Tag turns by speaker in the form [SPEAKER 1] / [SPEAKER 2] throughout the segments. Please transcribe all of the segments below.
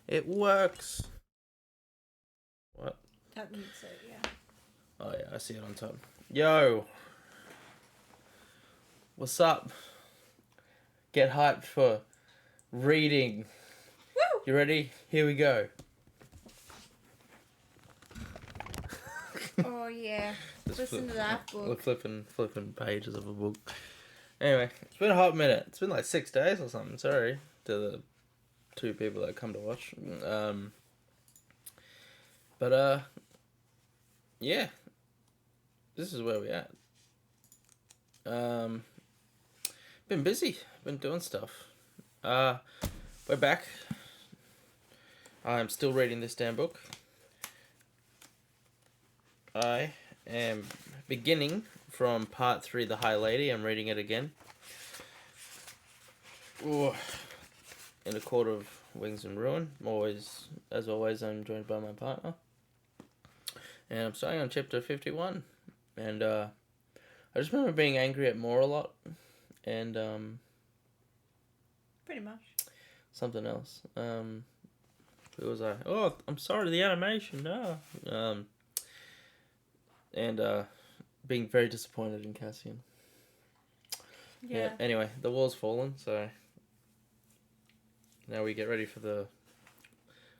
[SPEAKER 1] It works. What?
[SPEAKER 2] That means so, yeah.
[SPEAKER 1] Oh yeah, I see it on top. Yo, what's up? Get hyped for reading.
[SPEAKER 2] Woo!
[SPEAKER 1] You ready? Here we go.
[SPEAKER 2] Oh yeah. Listen to that book.
[SPEAKER 1] We're flipping pages of a book. Anyway, it's been a hot minute. It's been like 6 days or something. Sorry to the 2 people that come to watch. But yeah, this is where we at. Been busy. Been doing stuff. We're back. I'm still reading this damn book. I am beginning from part 3, The High Lady. I'm reading it again. Ooh. In a Court of Wings and Ruin. As always, I'm joined by my partner. And I'm starting on chapter 51. And I just remember being angry at Moore a lot. And
[SPEAKER 2] pretty much.
[SPEAKER 1] Something else. Who was I? Oh, I'm sorry, the animation, no. And being very disappointed in Cassian. Yeah. Anyway, the wall's fallen, so now we get ready for the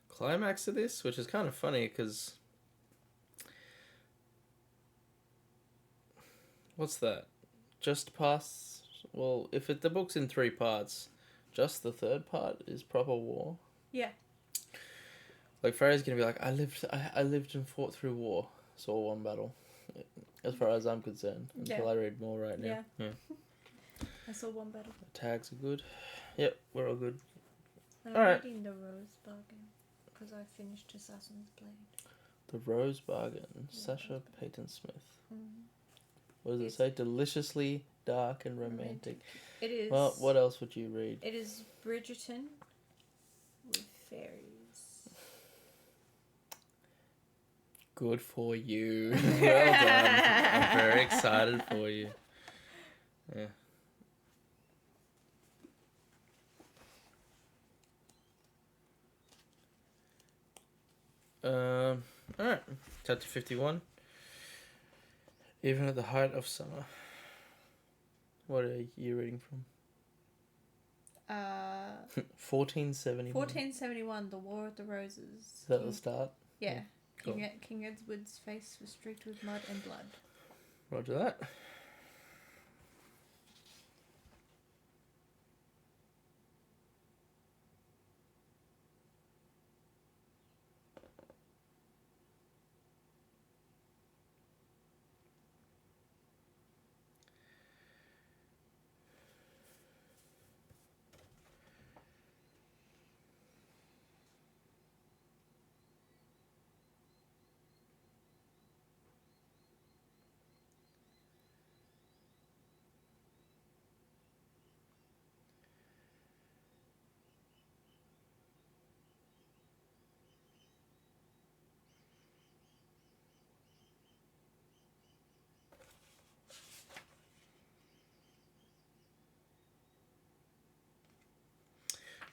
[SPEAKER 1] climax of this, which is kind of funny because what's that? Just past. Well, if the book's in 3 parts, just the 3rd part is proper war.
[SPEAKER 2] Yeah.
[SPEAKER 1] Like Freya's gonna be like, I lived and fought through war, saw one battle. As far as I'm concerned, until I read more right now. Yeah.
[SPEAKER 2] I saw one battle.
[SPEAKER 1] The tags are good. Yep, we're all good.
[SPEAKER 2] I'm
[SPEAKER 1] Alright.
[SPEAKER 2] reading The Rose Bargain because I finished Assassin's Blade.
[SPEAKER 1] The Rose Bargain, Sasha Peyton Smith.
[SPEAKER 2] Mm-hmm.
[SPEAKER 1] What does it say? Deliciously dark and romantic.
[SPEAKER 2] It is.
[SPEAKER 1] Well, what else would you read?
[SPEAKER 2] It is Bridgerton with fairies.
[SPEAKER 1] Good for you. Well done. I'm very excited for you. Yeah. Alright. Chapter 51. Even at the height of summer. What are you reading from? 1471.
[SPEAKER 2] 1471, The War of the Roses.
[SPEAKER 1] Is that the start?
[SPEAKER 2] Yeah.
[SPEAKER 1] Cool.
[SPEAKER 2] King Edward's face was streaked with mud and blood.
[SPEAKER 1] Roger that.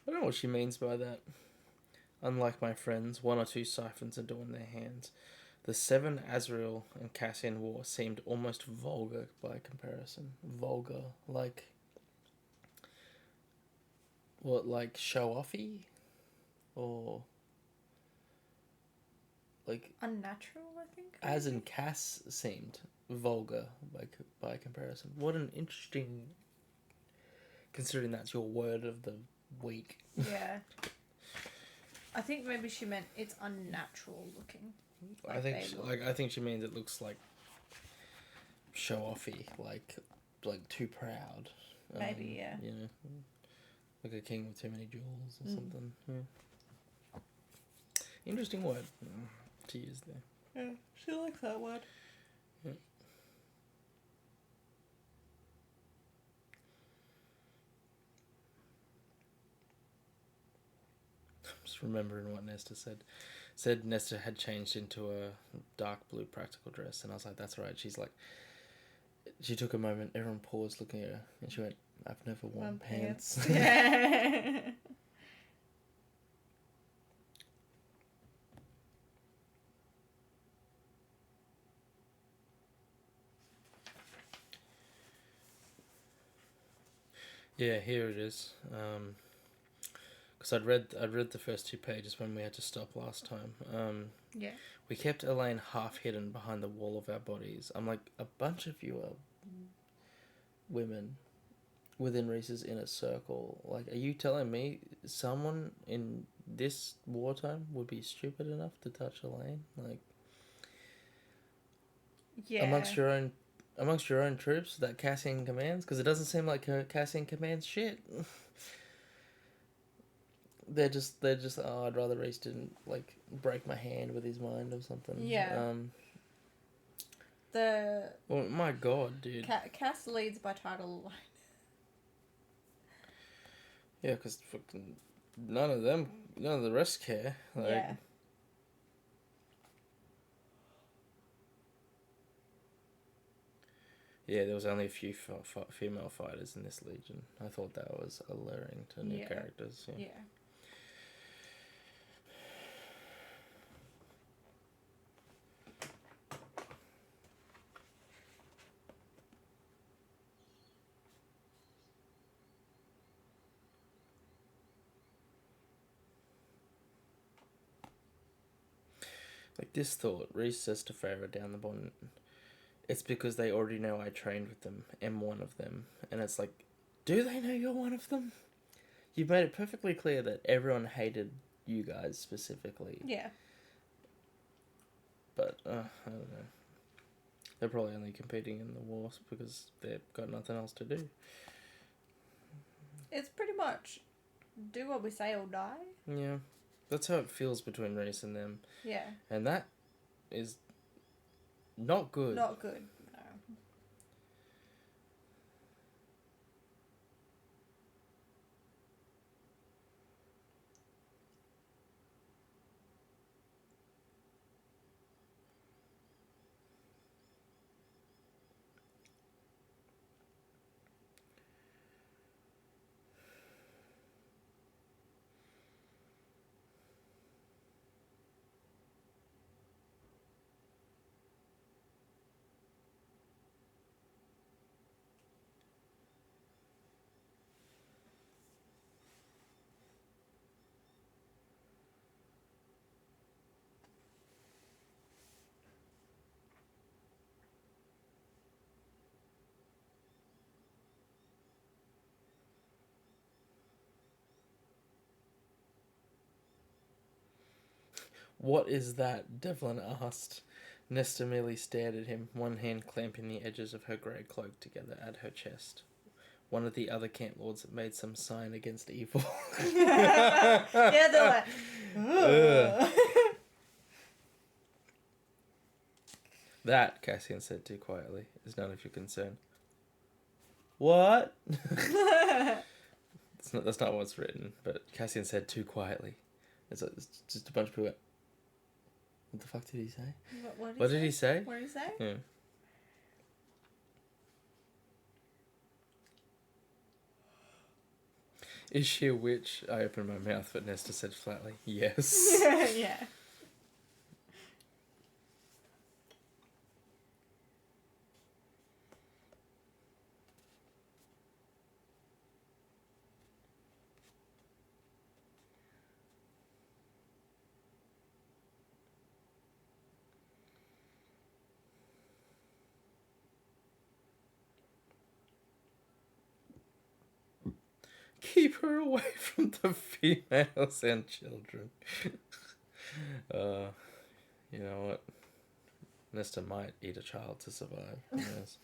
[SPEAKER 1] I don't know what she means by that. Unlike my friends, 1 or 2 siphons adorn their hands. The 7 Azrael and Cassian War seemed almost vulgar by comparison. Vulgar, like... What, like show-offy? Or... Like...
[SPEAKER 2] Unnatural, I think?
[SPEAKER 1] As in Cass seemed vulgar by comparison. What an interesting... Considering that's your word of the week.
[SPEAKER 2] Yeah. I think maybe she meant it's unnatural looking.
[SPEAKER 1] I think she means it looks like show-offy, like too proud.
[SPEAKER 2] Maybe, yeah.
[SPEAKER 1] You know, like a king with too many jewels or something. Yeah. Interesting word to use there.
[SPEAKER 2] Yeah, she likes that word.
[SPEAKER 1] Yeah. Just remembering what Nesta said. Said Nesta had changed into a dark blue practical dress, and I was like, that's right. She's like, she took a moment, everyone paused looking at her, and she went, I've never worn pants.
[SPEAKER 2] Yeah.
[SPEAKER 1] Yeah, here it is. Because I'd read the first 2 pages when we had to stop last time.
[SPEAKER 2] Yeah.
[SPEAKER 1] We kept Elaine half hidden behind the wall of our bodies. I'm like, a bunch of you are women within Reese's inner circle. Like, are you telling me someone in this wartime would be stupid enough to touch Elaine? Like,
[SPEAKER 2] Yeah.
[SPEAKER 1] amongst your own troops that Cassian commands? Because it doesn't seem like Cassian commands shit. They're just oh, I'd rather Reese didn't like break my hand with his mind or something.
[SPEAKER 2] Yeah.
[SPEAKER 1] Well, my God, dude.
[SPEAKER 2] Cass leads by title line.
[SPEAKER 1] Yeah, because fucking none of the rest care. Like,
[SPEAKER 2] Yeah.
[SPEAKER 1] Yeah, there was only a few female fighters in this legion. I thought that was alluring to new characters. Yeah. Like this thought, Reese says to Farah down the bonnet, it's because they already know I trained with them, am one of them. And it's like, do they know you're one of them? You've made it perfectly clear that everyone hated you guys specifically.
[SPEAKER 2] Yeah.
[SPEAKER 1] But, I don't know. They're probably only competing in the wars because they've got nothing else to do.
[SPEAKER 2] It's pretty much do what we say or die.
[SPEAKER 1] Yeah. That's how it feels between Reese and them.
[SPEAKER 2] Yeah.
[SPEAKER 1] And that is not good.
[SPEAKER 2] Not good. No.
[SPEAKER 1] What is that? Devlin asked. Nesta merely stared at him, one hand clamping the edges of her grey cloak together at her chest. One of the other camp lords made some sign against evil.
[SPEAKER 2] Yeah, they're like, ugh.
[SPEAKER 1] That, Cassian said too quietly, is none of your concern. What? That's not what's written, but Cassian said too quietly. It's just a bunch of people. What the fuck did he say? What did he say?
[SPEAKER 2] What did he say?
[SPEAKER 1] Yeah. Is she a witch? I opened my mouth, but Nesta said flatly, yes.
[SPEAKER 2] Yeah.
[SPEAKER 1] Keep her away from the females and children. You know what? Nesta might eat a child to survive. Yes.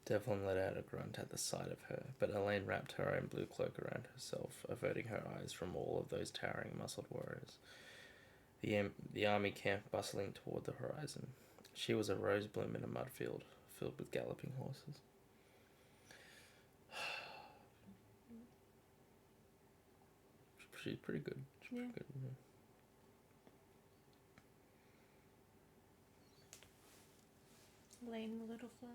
[SPEAKER 1] Devlin let out a grunt at the sight of her, but Elaine wrapped her own blue cloak around herself, averting her eyes from all of those towering, muscled warriors. The army camp bustling toward the horizon. She was a rose bloom in a mud field, filled with galloping horses. She's pretty good. She's pretty good. Yeah.
[SPEAKER 2] Lane the little flower.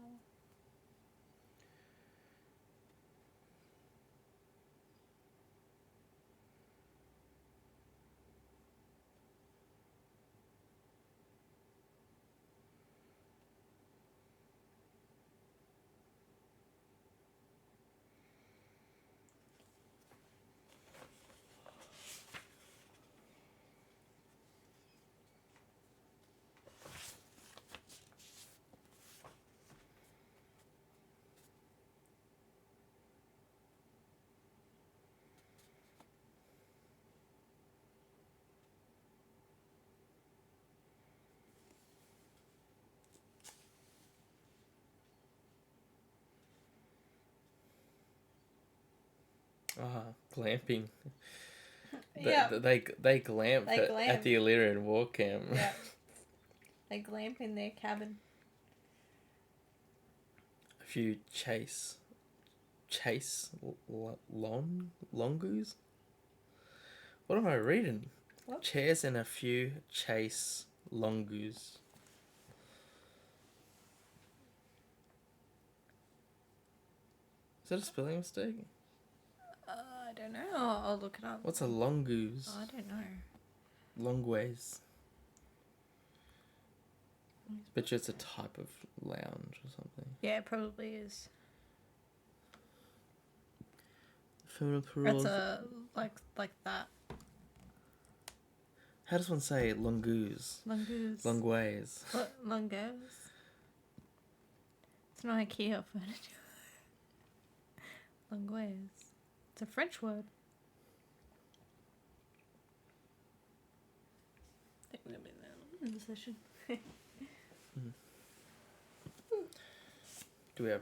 [SPEAKER 1] Glamping.
[SPEAKER 2] Yeah.
[SPEAKER 1] They glamp
[SPEAKER 2] They
[SPEAKER 1] at
[SPEAKER 2] glamp.
[SPEAKER 1] the Illyrian war camp.
[SPEAKER 2] Yeah. They glamp in their cabin.
[SPEAKER 1] A few chase longoos. What am I reading?
[SPEAKER 2] What?
[SPEAKER 1] Chairs and a few chase longoos. Is that a spelling mistake?
[SPEAKER 2] I don't know. I'll look it up.
[SPEAKER 1] What's a longoose?
[SPEAKER 2] I don't know.
[SPEAKER 1] Longways. Bet you it's a type of lounge or something.
[SPEAKER 2] Yeah, it probably is.
[SPEAKER 1] That's
[SPEAKER 2] a like that.
[SPEAKER 1] How does one say longoose?
[SPEAKER 2] Longoose.
[SPEAKER 1] Longways.
[SPEAKER 2] Longos. It's not IKEA furniture. Longways. It's a French word. I think we're going to be there in the session.
[SPEAKER 1] Do we have...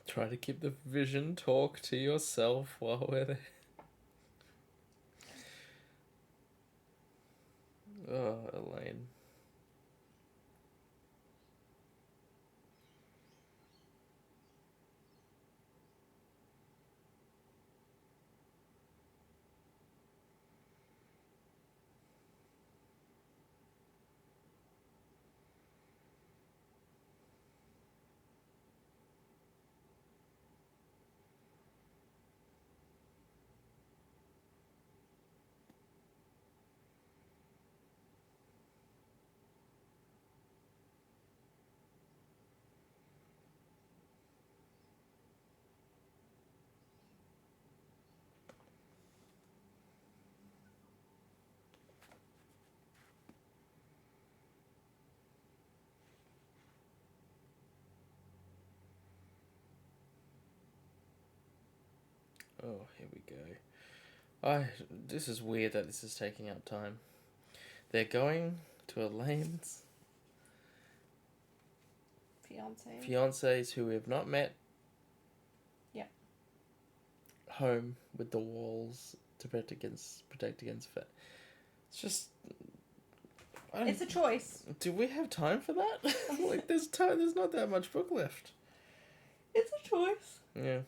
[SPEAKER 1] Try to keep the vision talk to yourself while we're there. Oh, Elaine. Oh, here we go. This is weird that this is taking up time. They're going to Elaine's fiancés who we have not met.
[SPEAKER 2] Yep.
[SPEAKER 1] Home with the walls to protect against It's just.
[SPEAKER 2] It's a choice.
[SPEAKER 1] Do we have time for that? Like, there's time. There's not that much book left.
[SPEAKER 2] It's a choice.
[SPEAKER 1] Yeah.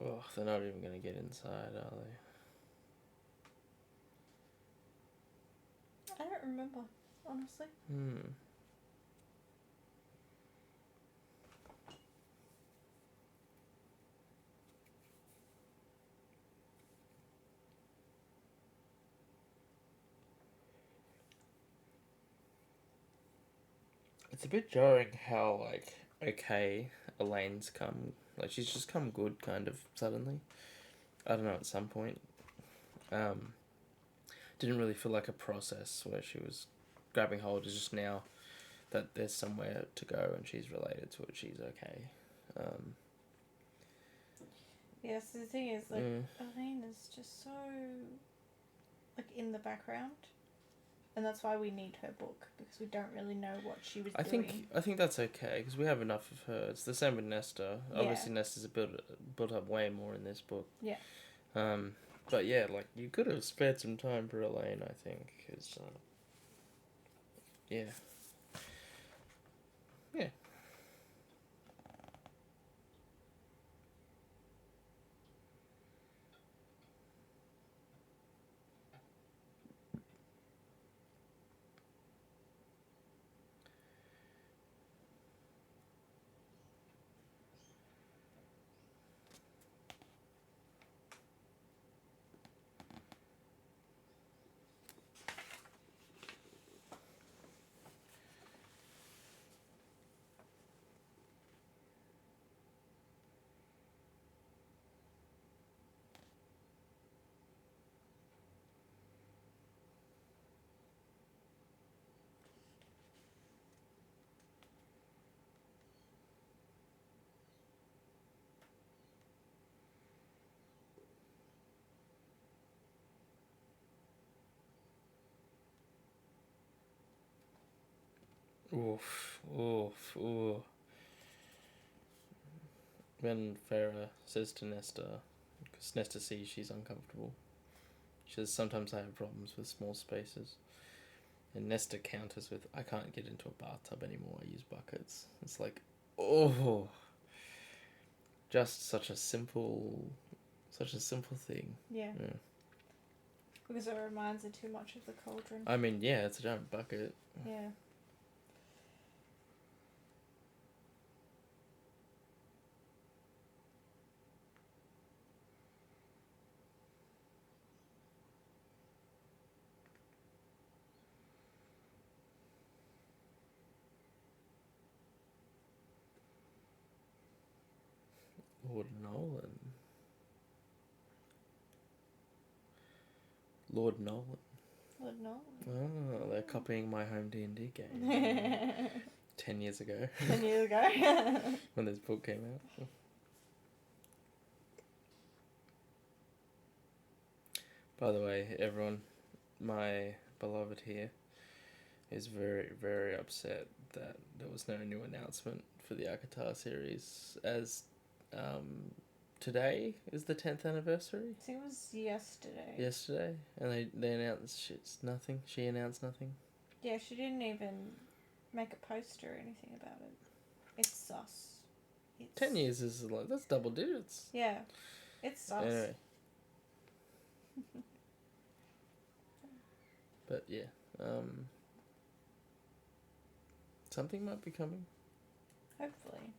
[SPEAKER 1] Oh, they're not even going to get inside, are they?
[SPEAKER 2] I don't remember, honestly.
[SPEAKER 1] It's a bit jarring how, like, okay, Elaine's come. Like, she's just come good, kind of, suddenly. I don't know, at some point. Didn't really feel like a process where she was grabbing hold. It's just now that there's somewhere to go and she's related to it, she's okay.
[SPEAKER 2] Yes, the thing is, like, Elaine is just so, like, in the background. and that's why we need her book, because we don't really know what she was
[SPEAKER 1] I
[SPEAKER 2] doing.
[SPEAKER 1] think that's okay because we have enough of her. It's the same with Nesta.
[SPEAKER 2] Yeah.
[SPEAKER 1] Obviously, Nesta's built up way more in this book.
[SPEAKER 2] Yeah.
[SPEAKER 1] But yeah, like you could have spared some time for Elaine. I think because yeah. Yeah. Oof, oof, ooh. When Farah says to Nesta, because Nesta sees she's uncomfortable, she says, sometimes I have problems with small spaces. And Nesta counters with, I can't get into a bathtub anymore, I use buckets. It's like, oh, just such a simple thing.
[SPEAKER 2] Yeah.
[SPEAKER 1] Yeah.
[SPEAKER 2] Because it reminds her too much of the cauldron.
[SPEAKER 1] I mean, yeah, it's a giant bucket.
[SPEAKER 2] Yeah.
[SPEAKER 1] Lord Nolan. Lord Nolan.
[SPEAKER 2] Lord no.
[SPEAKER 1] Oh, they're copying my home D&D game. 10 years ago.
[SPEAKER 2] 10 years ago.
[SPEAKER 1] When this book came out. By the way, everyone, my beloved here is very, very upset that there was no new announcement for the Akatar series, as today is the 10th anniversary.
[SPEAKER 2] I think it was yesterday.
[SPEAKER 1] Yesterday, and they announced nothing. She announced nothing.
[SPEAKER 2] Yeah, she didn't even make a post or anything about it. It's sus.
[SPEAKER 1] 10 years is like, that's double digits.
[SPEAKER 2] Yeah, it's sus.
[SPEAKER 1] Anyway. But yeah, something might be coming.
[SPEAKER 2] Hopefully.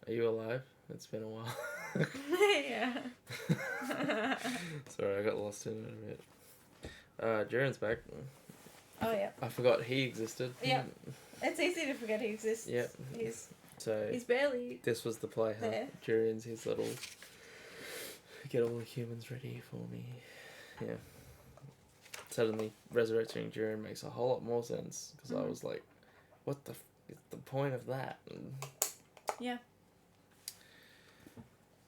[SPEAKER 1] Are you alive? It's been a while.
[SPEAKER 2] Yeah.
[SPEAKER 1] Sorry, I got lost in it a bit. Jiren's back.
[SPEAKER 2] Oh, yeah.
[SPEAKER 1] I forgot he existed.
[SPEAKER 2] Yep. It's easy to forget he exists.
[SPEAKER 1] Yep. So
[SPEAKER 2] He's barely
[SPEAKER 1] this was the play, huh?
[SPEAKER 2] there.
[SPEAKER 1] Jiren's his little get all the humans ready for me. Yeah. Suddenly, resurrecting Jiren makes a whole lot more sense because I was like, "What the is the point of that?" And,
[SPEAKER 2] Yeah.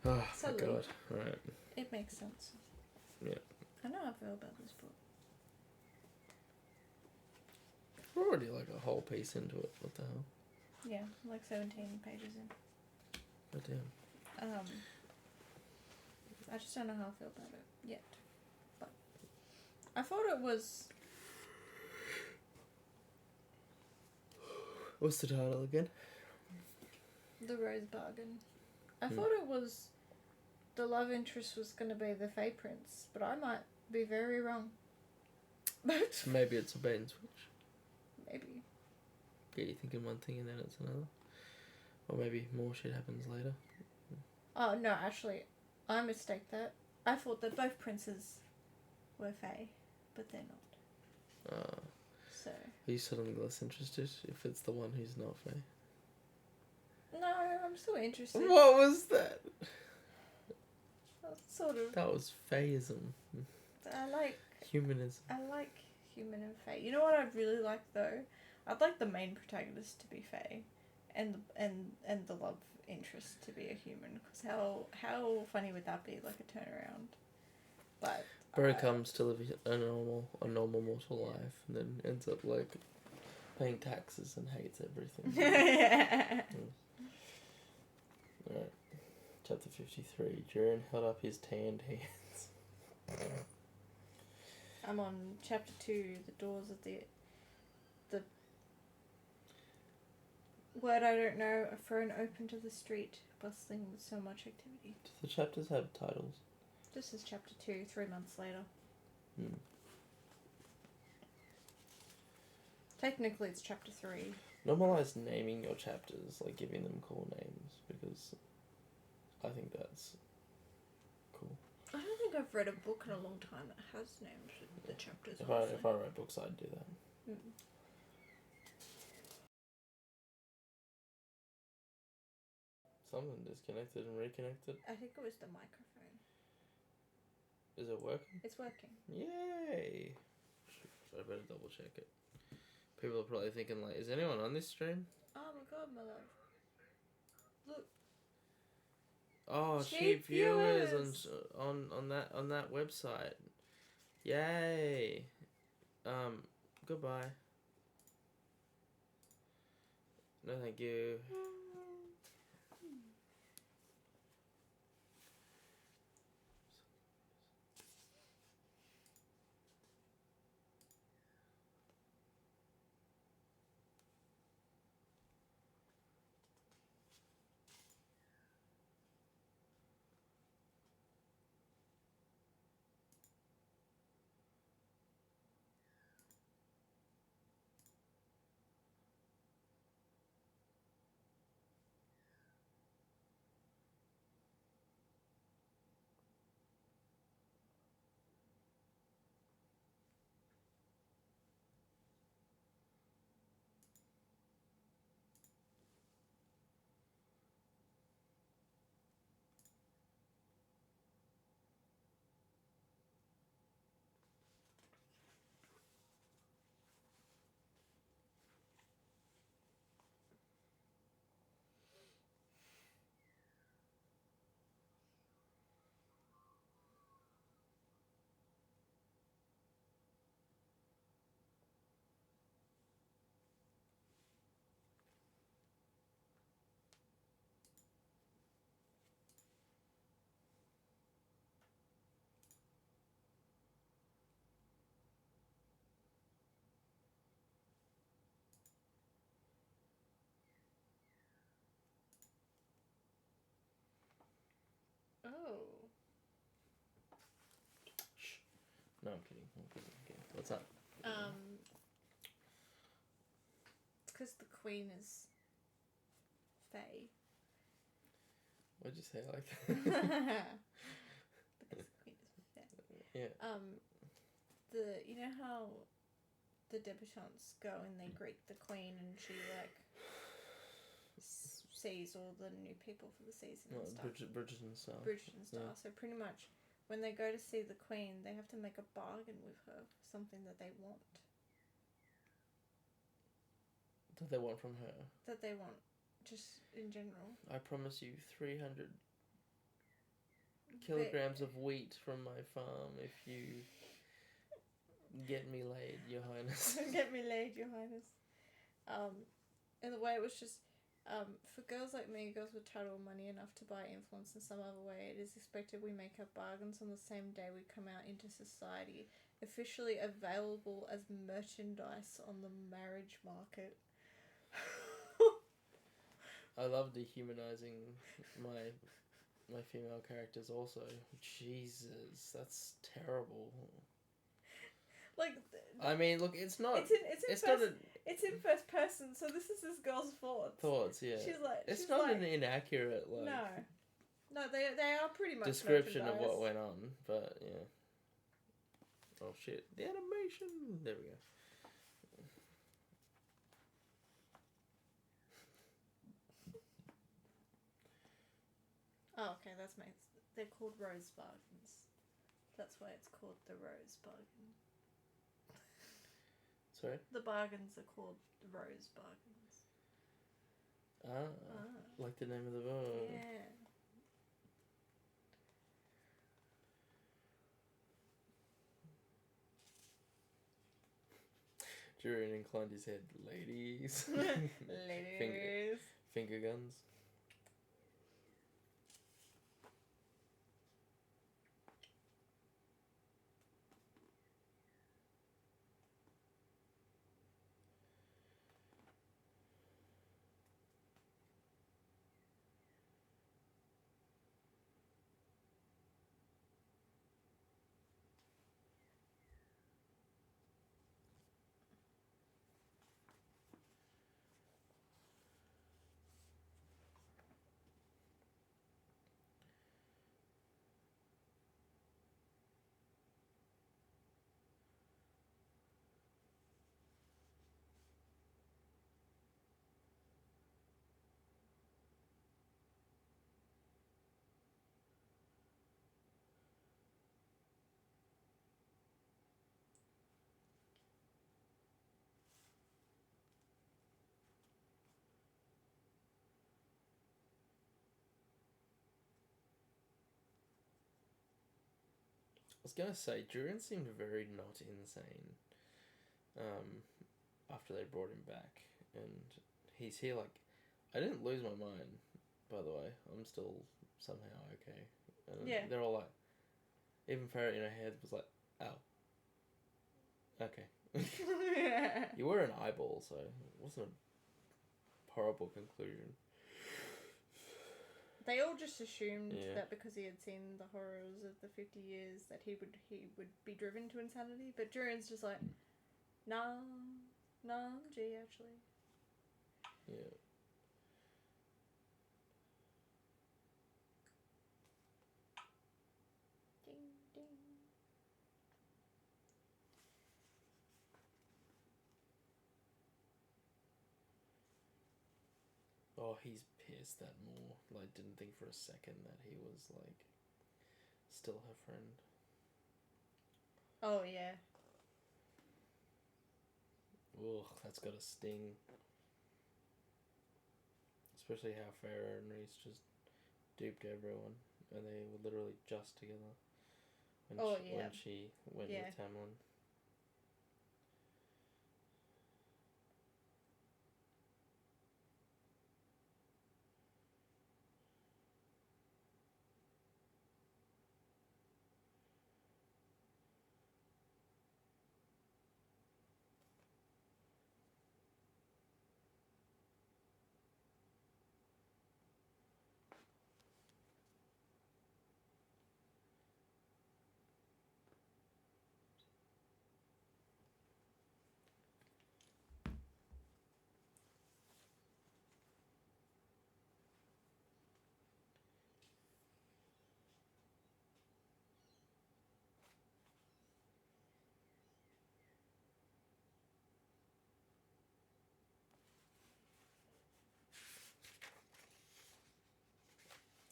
[SPEAKER 1] oh my
[SPEAKER 2] Suddenly.
[SPEAKER 1] god! Right.
[SPEAKER 2] It makes sense.
[SPEAKER 1] Yeah.
[SPEAKER 2] I know how I feel about this book.
[SPEAKER 1] We're already like a whole piece into it. What the hell?
[SPEAKER 2] Yeah, like 17 pages in.
[SPEAKER 1] God damn.
[SPEAKER 2] I just don't know how I feel about it yet. But I thought it was...
[SPEAKER 1] What's the title again?
[SPEAKER 2] The Rose Bargain. I thought it was... The love interest was going to be the Fae Prince, but I might be very wrong.
[SPEAKER 1] Maybe it's a bait and switch.
[SPEAKER 2] Maybe.
[SPEAKER 1] Get you thinking one thing and then it's another. Or maybe more shit happens later.
[SPEAKER 2] Oh, no, actually, I mistake that. I thought that both princes were Fae, but they're not. So...
[SPEAKER 1] Are you suddenly less interested if it's the one who's not Fae?
[SPEAKER 2] No, I'm still interested.
[SPEAKER 1] What was that?
[SPEAKER 2] Sort of.
[SPEAKER 1] That was Faeism.
[SPEAKER 2] I like
[SPEAKER 1] Humanism.
[SPEAKER 2] human and Fae. You know what I'd really like though? I'd like the main protagonist to be Fae, and the love interest to be a human. Because how funny would that be? Like a turnaround. But
[SPEAKER 1] Bro comes to live a normal mortal life, and then ends up like paying taxes and hates everything.
[SPEAKER 2] Yeah.
[SPEAKER 1] Alright. Chapter 53. Jiren held up his tanned hands.
[SPEAKER 2] I'm on chapter 2, the doors of the word I don't know, are thrown open to the street, bustling with so much activity.
[SPEAKER 1] Do the chapters have titles?
[SPEAKER 2] This is chapter 2, 3 months later. Technically it's chapter 3.
[SPEAKER 1] Normalize naming your chapters, like giving them cool names, because I think that's cool.
[SPEAKER 2] I don't think I've read a book in a long time that has named the chapters.
[SPEAKER 1] If I write books, I'd do that. Something disconnected and reconnected.
[SPEAKER 2] I think it was the microphone.
[SPEAKER 1] Is it working?
[SPEAKER 2] It's working.
[SPEAKER 1] Yay! I better double check it. People are probably thinking like, is anyone on this stream?
[SPEAKER 2] Oh my god, my love. Look.
[SPEAKER 1] Oh, cheap viewers on that website. Yay! Goodbye. No, thank you.
[SPEAKER 2] Oh.
[SPEAKER 1] Shh. No, I'm kidding. Okay. What's up?
[SPEAKER 2] It's because the queen is Fae.
[SPEAKER 1] What'd you say like that?
[SPEAKER 2] Because the queen is fat.
[SPEAKER 1] Yeah.
[SPEAKER 2] You know how the debutantes go and they greet the queen and she like sees all the new people for the season and stuff.
[SPEAKER 1] Bridgerton style.
[SPEAKER 2] Bridgerton style.
[SPEAKER 1] Yeah.
[SPEAKER 2] So pretty much when they go to see the queen, they have to make a bargain with her for something that they want.
[SPEAKER 1] That they want from her.
[SPEAKER 2] That they want, just in general.
[SPEAKER 1] I promise you 300 kilograms of wheat from my farm if you get me laid, Your Highness.
[SPEAKER 2] Get me laid, Your Highness. In the way it was just, for girls like me, girls with title and money enough to buy influence in some other way, it is expected we make our bargains on the same day we come out into society, officially available as merchandise on the marriage market.
[SPEAKER 1] I love dehumanizing my female characters also. Jesus, that's terrible.
[SPEAKER 2] Like,
[SPEAKER 1] I mean, look, it's not.
[SPEAKER 2] It's in first person, so this is this girl's thoughts.
[SPEAKER 1] Yeah.
[SPEAKER 2] She's like,
[SPEAKER 1] it's not an inaccurate
[SPEAKER 2] No, they are pretty much
[SPEAKER 1] description of what went on, but yeah. Oh shit! The animation. There we go.
[SPEAKER 2] Oh, okay, that's my. They're called rose bargains. That's why it's called the rose bargain.
[SPEAKER 1] Sorry?
[SPEAKER 2] The bargains are called rose bargains.
[SPEAKER 1] Like the name of the book.
[SPEAKER 2] Yeah.
[SPEAKER 1] Julian inclined his head. Ladies.
[SPEAKER 2] Ladies.
[SPEAKER 1] Finger guns. I was gonna say, Duran seemed very not insane. After they brought him back, and he's here like, I didn't lose my mind. By the way, I'm still somehow okay. And
[SPEAKER 2] yeah.
[SPEAKER 1] They're all like, even Ferret in her head was like, ow. Okay. You were an eyeball, so it wasn't a horrible conclusion.
[SPEAKER 2] They all just assumed
[SPEAKER 1] Yeah.
[SPEAKER 2] that because he had seen the horrors of the 50 years that he would be driven to insanity. But Duran's just like, nah, gee, actually.
[SPEAKER 1] Yeah.
[SPEAKER 2] Ding, ding.
[SPEAKER 1] Oh, he's pissed that Moore like didn't think for a second that he was like still her friend.
[SPEAKER 2] Oh, yeah.
[SPEAKER 1] Ugh, that's got a sting. Especially how Farah and Reese just duped everyone, and they were literally just together when she went with Tamlin.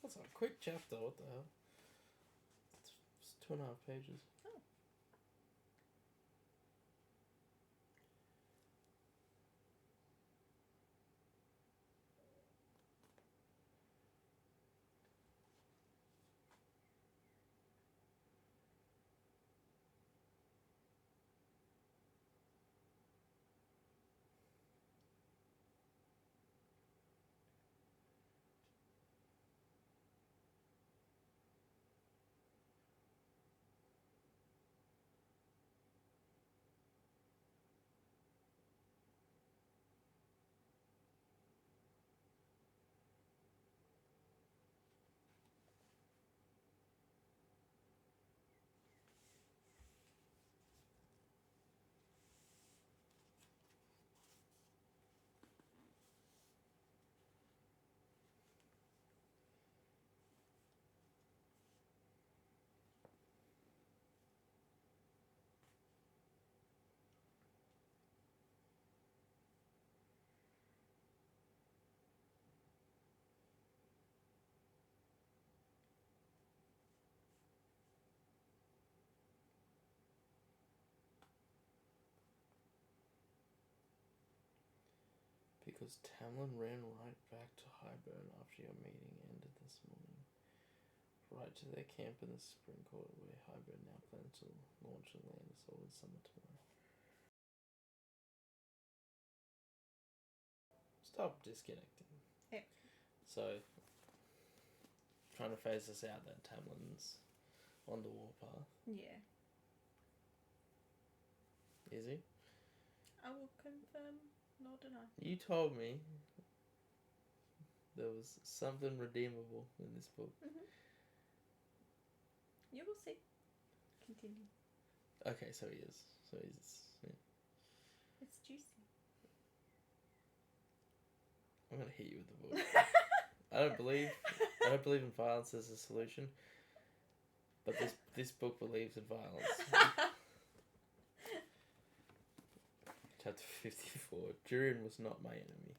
[SPEAKER 1] That's a quick chapter. What the hell? It's 2.5 pages.
[SPEAKER 2] Oh.
[SPEAKER 1] Because Tamlin ran right back to Highburn after your meeting ended this morning. Right to their camp in the spring quarter where Highburn now plans to launch and land assault in summer tomorrow. Stop disconnecting.
[SPEAKER 2] Yep.
[SPEAKER 1] So, trying to phase us out that Tamlin's on the warpath.
[SPEAKER 2] Yeah.
[SPEAKER 1] Is he?
[SPEAKER 2] I will confirm nor deny.
[SPEAKER 1] You told me there was something redeemable in this book.
[SPEAKER 2] Mm-hmm. You will see. Continue.
[SPEAKER 1] Okay, so he is. So he's... Yeah.
[SPEAKER 2] It's juicy.
[SPEAKER 1] I'm gonna hit you with the book. I don't believe in violence as a solution. But this book believes in violence. Chapter 54. Durin was not my enemy.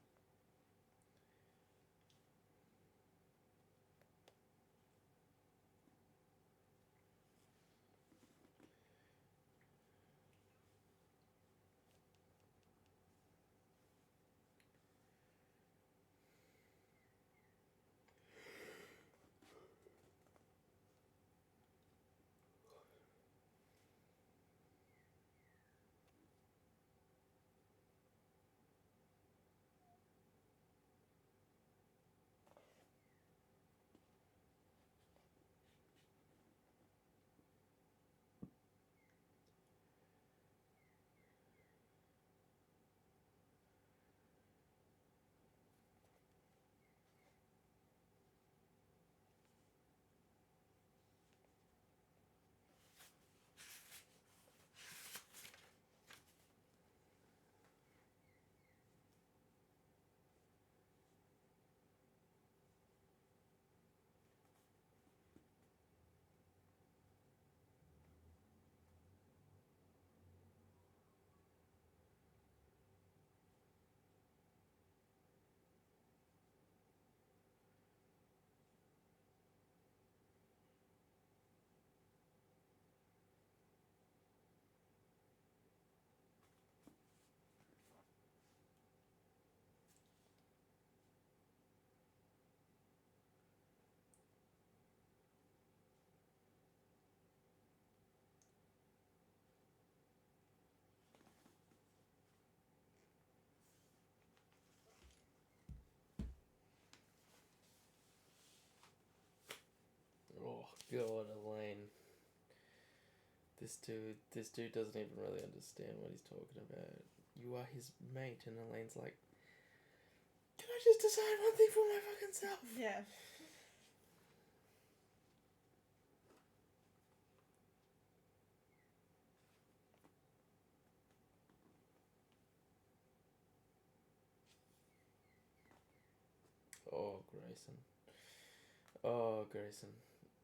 [SPEAKER 1] Oh god, Elaine. This dude doesn't even really understand what he's talking about. You are his mate, and Elaine's like, can I just decide one thing for my fucking self?
[SPEAKER 2] Yeah.
[SPEAKER 1] Oh, Grayson. Oh, Grayson.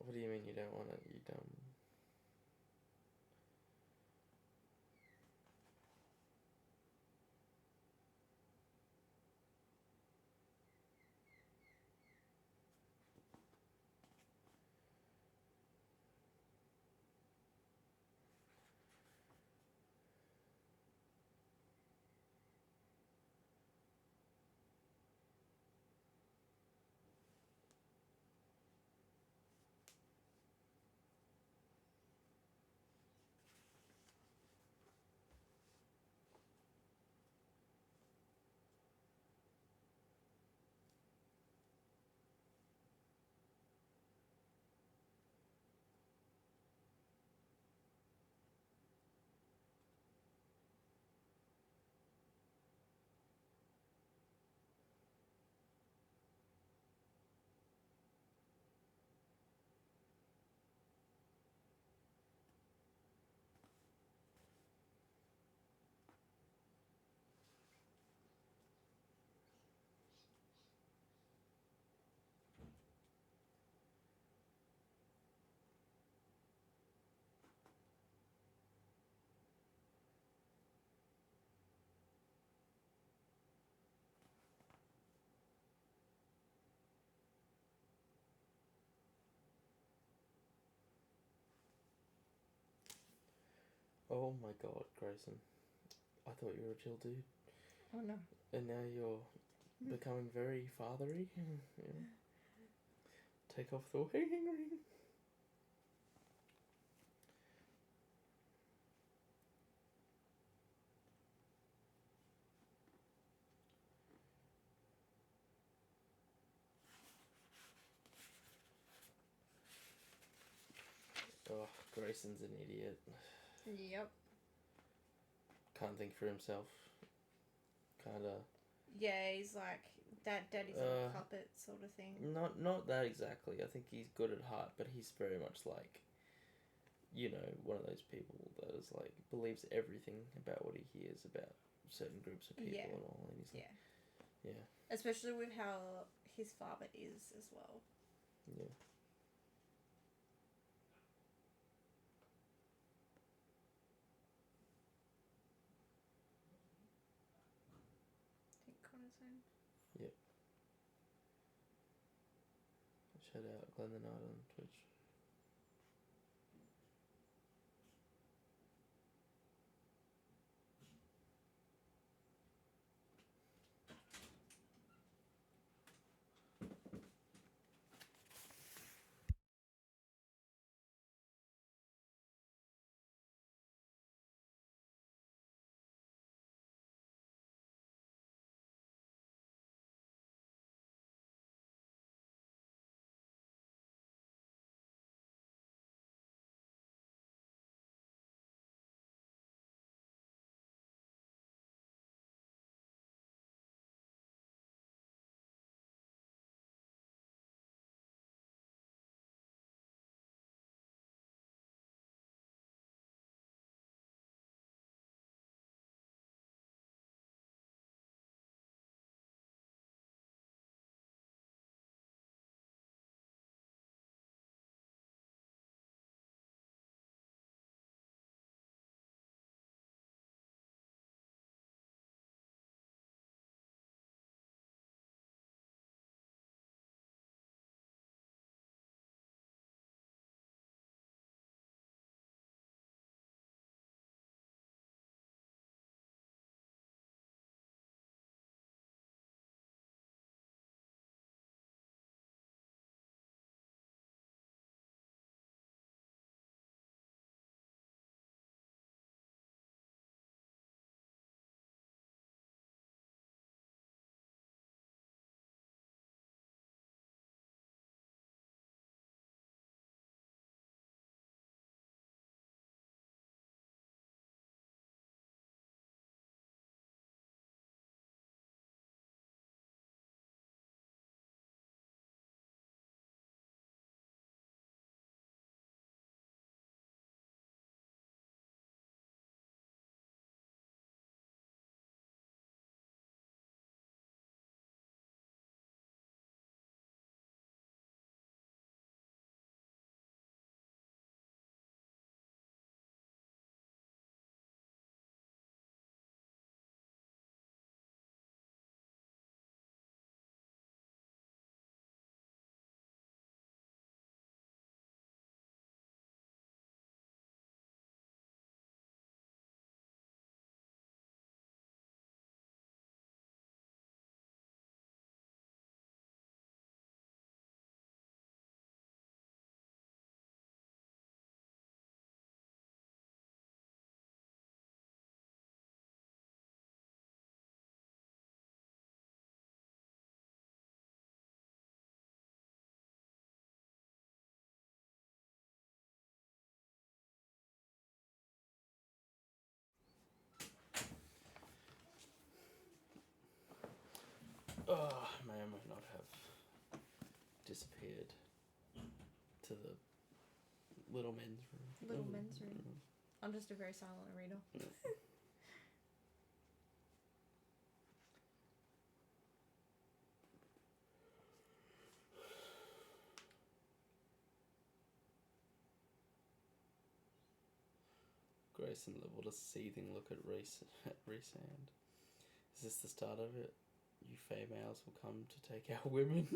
[SPEAKER 1] What do you mean you don't want it, you dumb... Oh my god, Grayson. I thought you were a chill dude.
[SPEAKER 2] Oh no.
[SPEAKER 1] And now you're becoming very fathery. Yeah. Take off the wedding ring. Oh, Grayson's an idiot.
[SPEAKER 2] Yep.
[SPEAKER 1] Can't think for himself. Kinda.
[SPEAKER 2] Yeah, he's like daddy's little puppet sort of thing.
[SPEAKER 1] Not that exactly. I think he's good at heart, but he's very much like, one of those people that is like believes everything about what he hears about certain groups of people and all, and he's like, yeah.
[SPEAKER 2] Especially with how his father is as well.
[SPEAKER 1] Yeah.
[SPEAKER 2] I think Connor's home.
[SPEAKER 1] Yep. Shout out Glenn the Knight on Twitch. Oh, may or may not have disappeared to the little men's room.
[SPEAKER 2] Little men's room. I'm just a very silent reader.
[SPEAKER 1] Yeah. Grayson leveled a seething look at Resand. Is this the start of it? You females will come to take our women.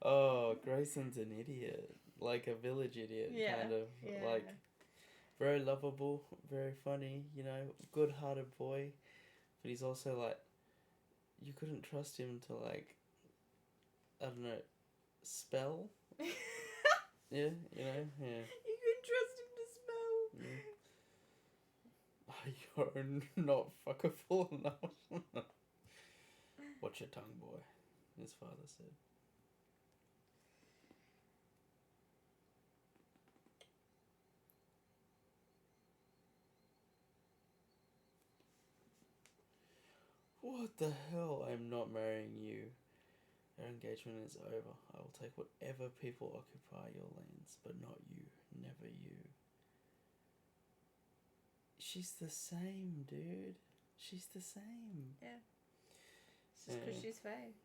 [SPEAKER 1] Oh, Grayson's an idiot. Like a village idiot, kind of.
[SPEAKER 2] Yeah.
[SPEAKER 1] Like, very lovable, very funny, good-hearted boy. But he's also like, you couldn't trust him to like, I don't know, spell. Yeah, yeah.
[SPEAKER 2] You can trust him to smell.
[SPEAKER 1] You're not fuckable enough. Watch your tongue, boy. His father said. What the hell? I'm not marrying you. Our engagement is over. I will take whatever people occupy your lands, but not you. Never you. She's the same, dude. She's the same.
[SPEAKER 2] Yeah. It's just because she's Faye.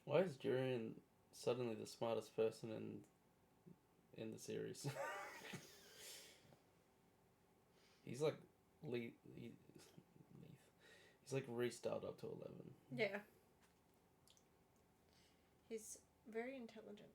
[SPEAKER 1] Why is Jurian suddenly the smartest person in the series? He's like he's like restyled up to 11.
[SPEAKER 2] Yeah. He's very intelligent.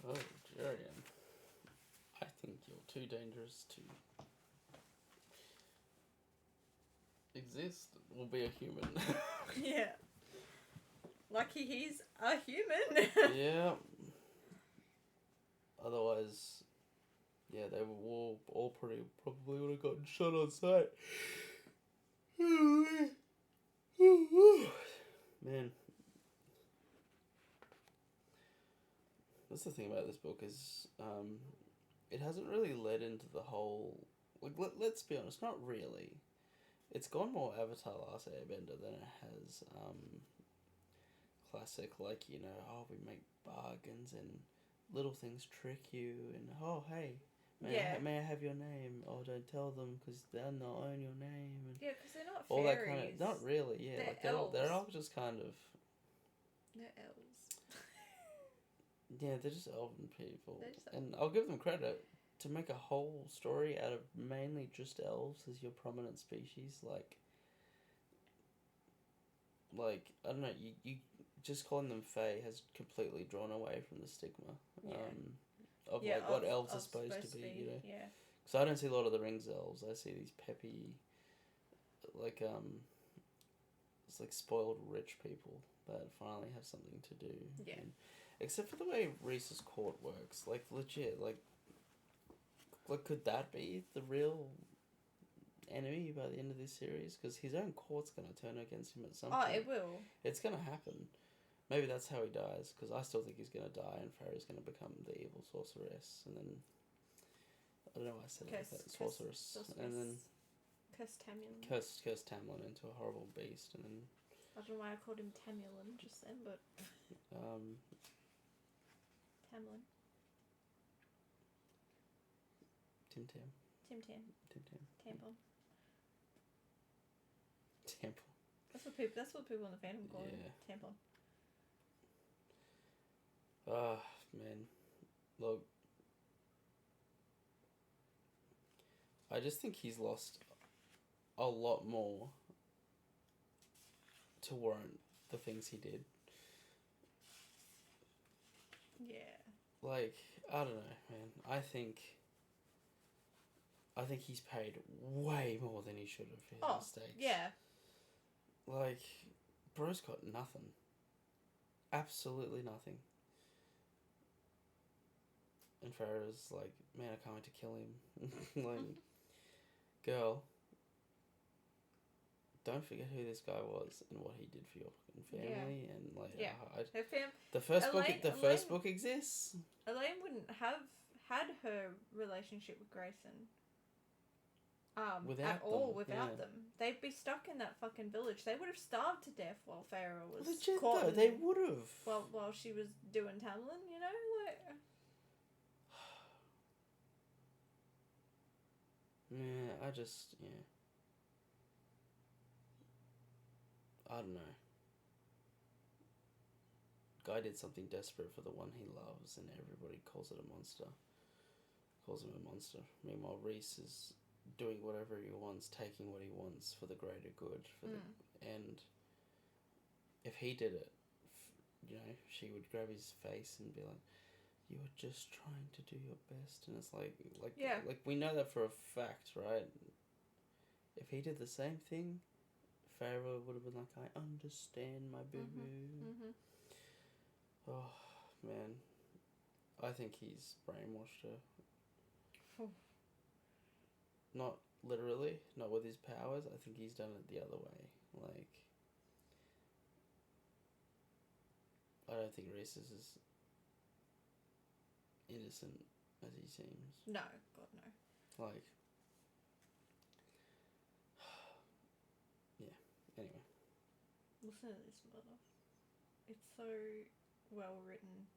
[SPEAKER 1] Oh, Jurian. I think you're too dangerous to exist or be a human.
[SPEAKER 2] Yeah. Lucky he's a human.
[SPEAKER 1] Yeah. Otherwise, yeah, they were all probably would have gotten shot on sight. Man. That's the thing about this book is it hasn't really led into the whole... Like, let's be honest, not really. It's gone more Avatar Last Airbender than it has classic, like, we make bargains and little things trick you and, oh, hey, may I have your name? Oh, don't tell them because they'll not own your name. And
[SPEAKER 2] yeah, because they're not
[SPEAKER 1] all
[SPEAKER 2] fairies.
[SPEAKER 1] that kind of... Not really, yeah.
[SPEAKER 2] They're
[SPEAKER 1] Like,
[SPEAKER 2] elves.
[SPEAKER 1] they're all just kind of...
[SPEAKER 2] They're elves.
[SPEAKER 1] Yeah, they're just elven people.
[SPEAKER 2] Just
[SPEAKER 1] and I'll give them credit. To make a whole story out of mainly just elves as your prominent species, like I don't know, you just calling them Fae has completely drawn away from the stigma of what elves are supposed to be,
[SPEAKER 2] Yeah.
[SPEAKER 1] Because I don't see Lord of the Rings elves. I see these peppy, like it's like spoiled rich people that finally have something to do.
[SPEAKER 2] Yeah.
[SPEAKER 1] And, except for the way Reese's court works, like legit, like could that be the real enemy by the end of this series? Because his own court's going to turn against him at some
[SPEAKER 2] Oh,
[SPEAKER 1] point.
[SPEAKER 2] it will.
[SPEAKER 1] It's going to happen. Maybe that's how he dies, because I still think he's going to die and Farah's going to become the evil sorceress, and then... I don't know why I said it like that. Sorceress. And then...
[SPEAKER 2] Curse Tamulin.
[SPEAKER 1] Curse Tamlin into a horrible beast, and then...
[SPEAKER 2] I don't know why I called him Tamulin just then, but... Tamlin.
[SPEAKER 1] Tim Tam.
[SPEAKER 2] Tim Tam.
[SPEAKER 1] Tim Tam.
[SPEAKER 2] Tampon.
[SPEAKER 1] Tampon.
[SPEAKER 2] That's what people in the fandom call him. Tampon.
[SPEAKER 1] Ah, man. Look. I just think he's lost a lot more to warrant the things he did.
[SPEAKER 2] Yeah.
[SPEAKER 1] Like, I don't know, man. I think he's paid way more than he should have for his mistakes.
[SPEAKER 2] Yeah.
[SPEAKER 1] Like, bro's got nothing. Absolutely nothing. And Farah's like, man, I can't wait to kill him. Like, girl, don't forget who this guy was and what he did for your fucking family. And like, the first book exists.
[SPEAKER 2] Elaine wouldn't have had her relationship with Grayson without them. They'd be stuck in that fucking village. They would have starved to death while Farah was
[SPEAKER 1] legit
[SPEAKER 2] caught.
[SPEAKER 1] Though, they would have.
[SPEAKER 2] While she was doing Tamlin, you know, like.
[SPEAKER 1] Yeah, I don't know. Guy did something desperate for the one he loves, and everybody calls it a monster. Calls him a monster. Meanwhile, Reese is doing whatever he wants, taking what he wants for the greater good. And if he did it, you know, she would grab his face and be like, "You were just trying to do your best," and it's like we know that for a fact, right? If he did the same thing, Pharaoh would have been like, "I understand, my boo boo." Oh man, I think he's brainwashed her. Not literally, not with his powers. I think he's done it the other way. Like, I don't think Reese is as innocent as he seems.
[SPEAKER 2] No, God no.
[SPEAKER 1] Like, yeah. Anyway.
[SPEAKER 2] Listen to this, mother. It's so well written.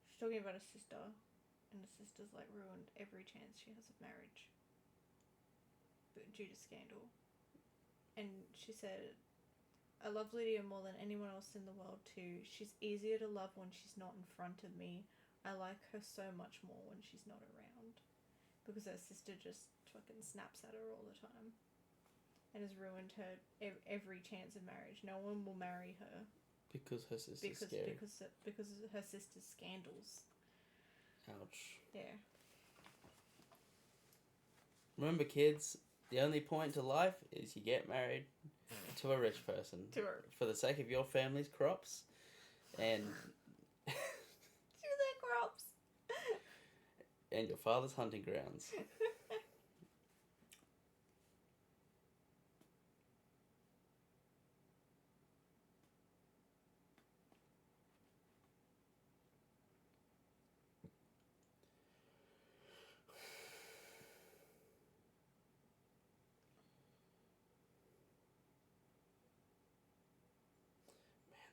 [SPEAKER 2] She's talking about a sister, and the sister's like ruined every chance she has of marriage, but due to scandal. And she said, "I love Lydia more than anyone else in the world too. She's easier to love when she's not in front of me. I like her so much more when she's not around." Because her sister just fucking snaps at her all the time. And has ruined her every chance of marriage. No one will marry her.
[SPEAKER 1] Because her sister's scary.
[SPEAKER 2] Because of her sister's scandals.
[SPEAKER 1] Ouch.
[SPEAKER 2] Yeah.
[SPEAKER 1] Remember, kids, the only point to life is you get married to a rich person. For the sake of your family's crops. And...
[SPEAKER 2] to their crops.
[SPEAKER 1] And your father's hunting grounds.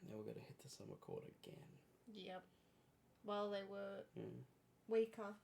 [SPEAKER 1] They were going to hit the summer court again.
[SPEAKER 2] Yep. Well, they were weaker.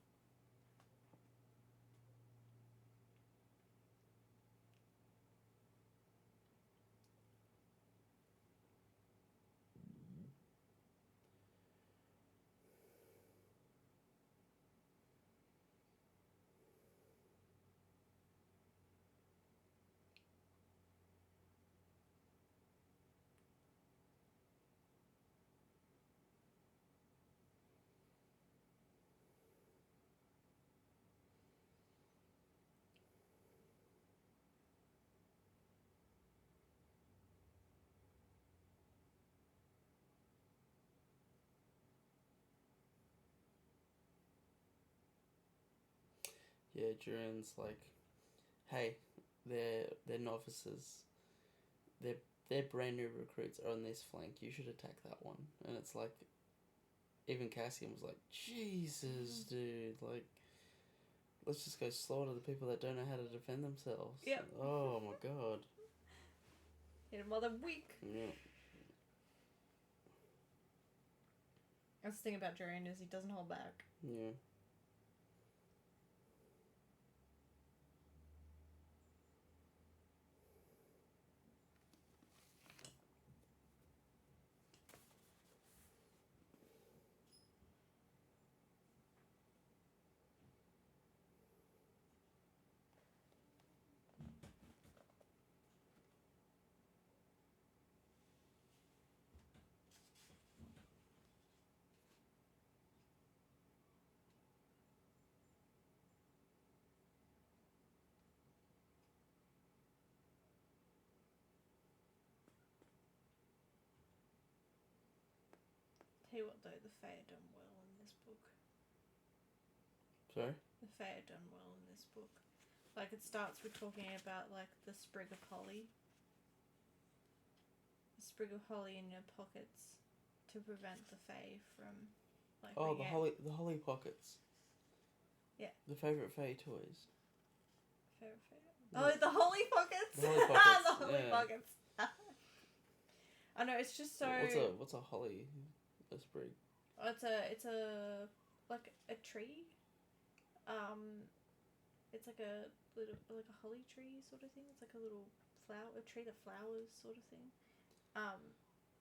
[SPEAKER 1] Yeah, Duran's like,
[SPEAKER 3] hey, they're novices. They're brand new recruits are on this flank. You should attack that one. And it's like, even Cassian was like, Jesus, dude, like, let's just go slaughter the people that don't know how to defend themselves.
[SPEAKER 2] Yep.
[SPEAKER 3] Oh my god.
[SPEAKER 2] Hit him while they're weak.
[SPEAKER 3] Yeah.
[SPEAKER 2] That's the thing about Jorian is he doesn't hold back.
[SPEAKER 3] Yeah.
[SPEAKER 2] Tell you what though, the Fae are done well in this book.
[SPEAKER 3] Sorry?
[SPEAKER 2] The Fae are done well in this book. Like, it starts with talking about, like, the sprig of holly. The sprig of holly in your pockets to prevent the Fae from, like,
[SPEAKER 3] Oh,
[SPEAKER 2] being
[SPEAKER 3] the Holly Pockets.
[SPEAKER 2] Yeah.
[SPEAKER 3] The favourite Fae toys.
[SPEAKER 2] Favorite Fae.
[SPEAKER 3] Yeah.
[SPEAKER 2] Oh, the holly pockets!
[SPEAKER 3] The Holly Pockets,
[SPEAKER 2] The holly
[SPEAKER 3] yeah.
[SPEAKER 2] pockets. I know, it's just so...
[SPEAKER 3] What's a holly? A sprig?
[SPEAKER 2] Oh, it's a like a tree. It's like a little, like a holly tree sort of thing. It's like a little a tree that flowers sort of thing.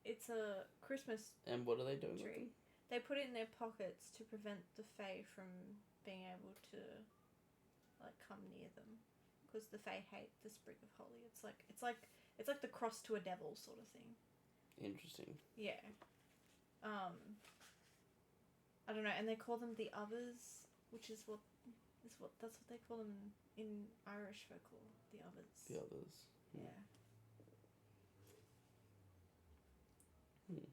[SPEAKER 2] It's a Christmas
[SPEAKER 3] And what are they doing with
[SPEAKER 2] tree.
[SPEAKER 3] them?
[SPEAKER 2] They put it in their pockets to prevent the Fae from being able to, like, come near them, because the Fae hate the sprig of holly. It's like the cross to a devil sort of thing.
[SPEAKER 3] Interesting.
[SPEAKER 2] Yeah. I don't know, and they call them the others, which is that's what they call them in Irish folklore. The others.
[SPEAKER 3] The others.
[SPEAKER 2] Yeah.
[SPEAKER 3] Hmm.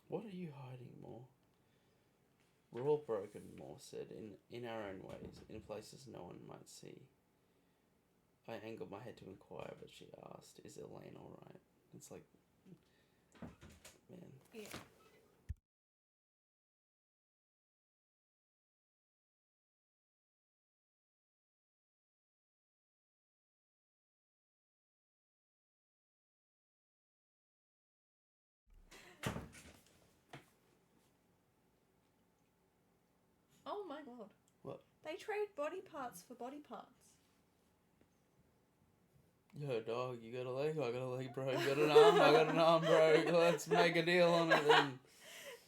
[SPEAKER 3] What are you hiding, More? We're all broken, More said, in our own ways, in places no one might see. I angled my head to inquire, but she asked, is Elaine alright? It's like, man.
[SPEAKER 2] Yeah. Oh my god.
[SPEAKER 3] What?
[SPEAKER 2] They trade body parts for body parts.
[SPEAKER 3] Yo, dog, you got a leg? I got a leg, bro. You got an arm? I got an arm, bro. Let's make a deal on it then.